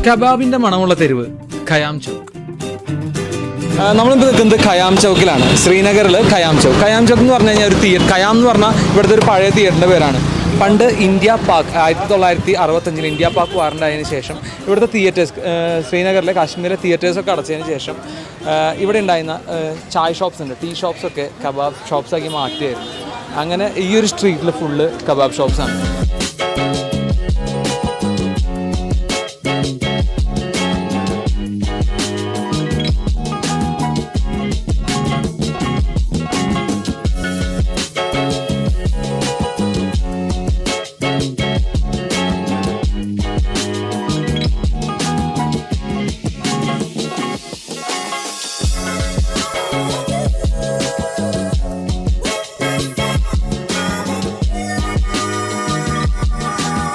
കബാബിന്റെ മണമുള്ള തെരുവ് ഖയാം ചൗക്ക്. നമ്മളിപ്പോൾ നിൽക്കുന്നത് ഖയാം ചൗക്കിലാണ്. ശ്രീനഗറിൽ ഖയാം ചൗക്ക്. ഖയാം ചൗക്ക് എന്ന് പറഞ്ഞു കഴിഞ്ഞാൽ ഒരു തിയേറ്റർ. ഖയാം എന്ന് പറഞ്ഞാൽ ഇവിടുത്തെ ഒരു പഴയ തിയേറ്ററിൻ്റെ പേരാണ്. പണ്ട് ഇന്ത്യ പാക് 1965 ഇന്ത്യ പാക് വാറുണ്ടായതിനു ശേഷം ഇവിടുത്തെ തിയേറ്റേഴ്സ്, ശ്രീനഗറിലെ കാശ്മീരിലെ തിയേറ്റേഴ്സൊക്കെ അടച്ചതിന് ശേഷം ഇവിടെ ഉണ്ടായിരുന്ന ചായ് ഷോപ്സ് ഉണ്ട്, ടീ ഷോപ്സൊക്കെ കബാബ് ഷോപ്സാക്കി മാറ്റിയായിരുന്നു. അങ്ങനെ ഈ ഒരു സ്ട്രീറ്റിൽ ഫുള്ള് കബാബ് ഷോപ്സാണ്.